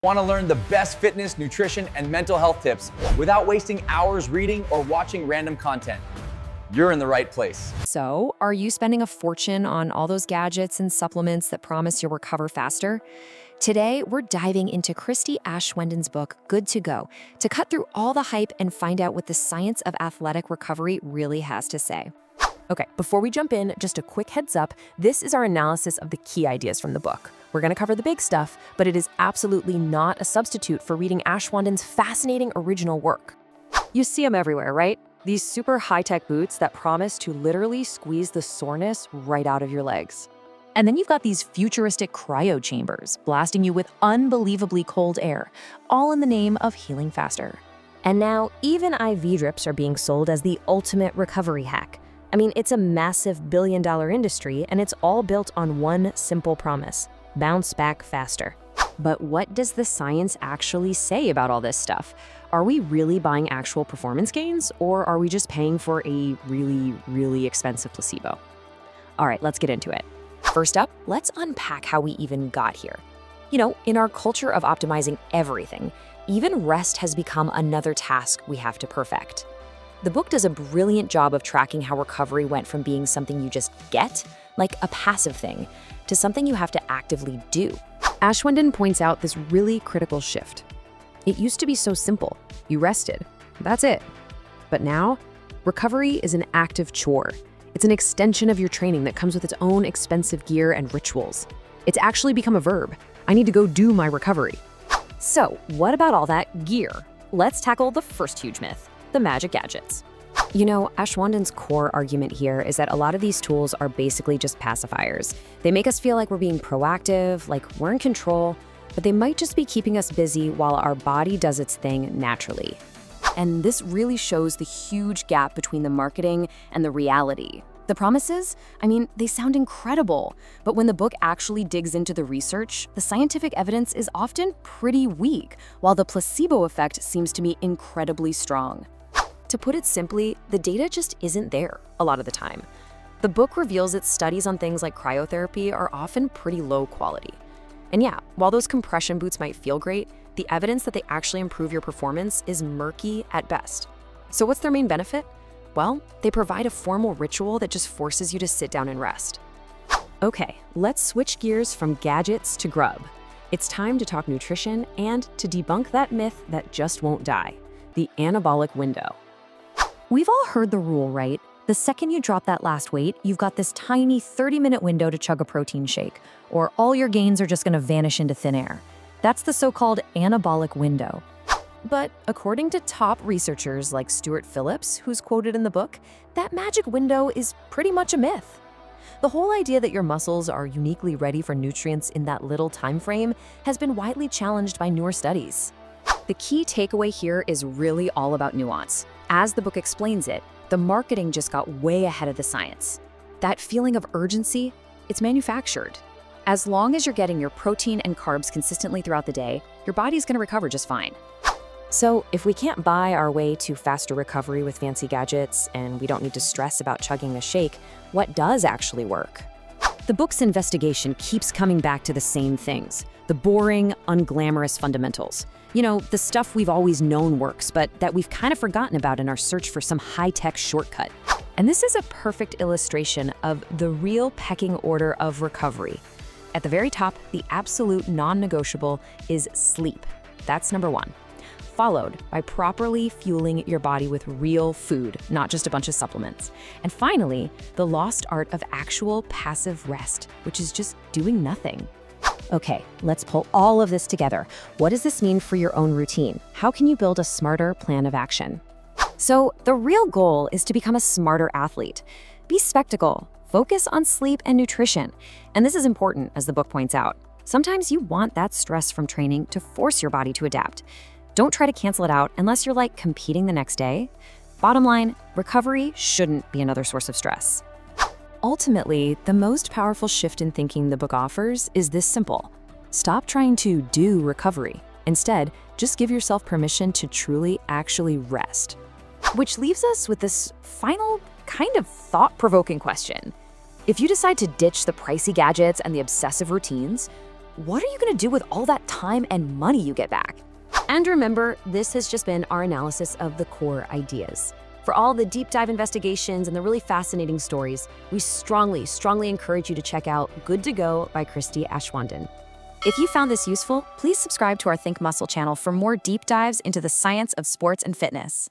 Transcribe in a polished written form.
Want to learn the best fitness, nutrition, and mental health tips without wasting hours reading or watching random content? You're in the right place. So, are you spending a fortune on all those gadgets and supplements that promise you'll recover faster? Today, we're diving into Christy Ashwenden's book, Good to Go, to cut through all the hype and find out what the science of athletic recovery really has to say. Okay, before we jump in, just a quick heads up, this is our analysis of the key ideas from the book. We're going to cover the big stuff, but it is absolutely not a substitute for reading Ashwenden's fascinating original work. You see them everywhere, right? These super high-tech boots that promise to literally squeeze the soreness right out of your legs. And then you've got these futuristic cryo chambers blasting you with unbelievably cold air, all in the name of healing faster. And now even IV drips are being sold as the ultimate recovery hack. I mean, it's a massive billion-dollar industry, and it's all built on one simple promise: bounce back faster. But what does the science actually say about all this stuff? Are we really buying actual performance gains, or are we just paying for a really, really expensive placebo? All right, let's get into it. First up, let's unpack how we even got here. You know, in our culture of optimizing everything, even rest has become another task we have to perfect. The book does a brilliant job of tracking how recovery went from being something you just get, like a passive thing, to something you have to actively do. Ashwenden points out this really critical shift. It used to be so simple. You rested. That's it. But now, recovery is an active chore. It's an extension of your training that comes with its own expensive gear and rituals. It's actually become a verb. I need to go do my recovery. So, what about all that gear? Let's tackle the first huge myth: the magic gadgets. You know, Ashwenden's core argument here is that a lot of these tools are basically just pacifiers. They make us feel like we're being proactive, like we're in control, but they might just be keeping us busy while our body does its thing naturally. And this really shows the huge gap between the marketing and the reality. The promises, I mean, they sound incredible, but when the book actually digs into the research, the scientific evidence is often pretty weak, while the placebo effect seems to be incredibly strong. To put it simply, the data just isn't there a lot of the time. The book reveals its studies on things like cryotherapy are often pretty low quality. And yeah, while those compression boots might feel great, the evidence that they actually improve your performance is murky at best. So what's their main benefit? Well, they provide a formal ritual that just forces you to sit down and rest. Okay, let's switch gears from gadgets to grub. It's time to talk nutrition and to debunk that myth that just won't die: the anabolic window. We've all heard the rule, right? The second you drop that last weight, you've got this tiny 30-minute window to chug a protein shake, or all your gains are just gonna vanish into thin air. That's the so-called anabolic window. But according to top researchers like Stuart Phillips, who's quoted in the book, that magic window is pretty much a myth. The whole idea that your muscles are uniquely ready for nutrients in that little time frame has been widely challenged by newer studies. The key takeaway here is really all about nuance. As the book explains it, the marketing just got way ahead of the science. That feeling of urgency, it's manufactured. As long as you're getting your protein and carbs consistently throughout the day, your body's gonna recover just fine. So if we can't buy our way to faster recovery with fancy gadgets, and we don't need to stress about chugging a shake, what does actually work? The book's investigation keeps coming back to the same things: the boring, unglamorous fundamentals. You know, the stuff we've always known works, but that we've kind of forgotten about in our search for some high-tech shortcut. And this is a perfect illustration of the real pecking order of recovery. At the very top, the absolute non-negotiable is sleep. That's number one. Followed by properly fueling your body with real food, not just a bunch of supplements. And finally, the lost art of actual passive rest, which is just doing nothing. Okay, let's pull all of this together. What does this mean for your own routine? How can you build a smarter plan of action? So the real goal is to become a smarter athlete. Be spectacle, focus on sleep and nutrition. And this is important, as the book points out. Sometimes you want that stress from training to force your body to adapt. Don't try to cancel it out unless you're like competing the next day. Bottom line, recovery shouldn't be another source of stress. Ultimately, the most powerful shift in thinking the book offers is this simple: stop trying to do recovery. Instead, just give yourself permission to truly actually rest. Which leaves us with this final kind of thought-provoking question. If you decide to ditch the pricey gadgets and the obsessive routines, what are you going to do with all that time and money you get back? And remember, this has just been our analysis of the core ideas. For all the deep dive investigations and the really fascinating stories, we strongly encourage you to check out Good to Go by Christy Ashwandon. If you found this useful, please subscribe to our Think Muscle channel for more deep dives into the science of sports and fitness.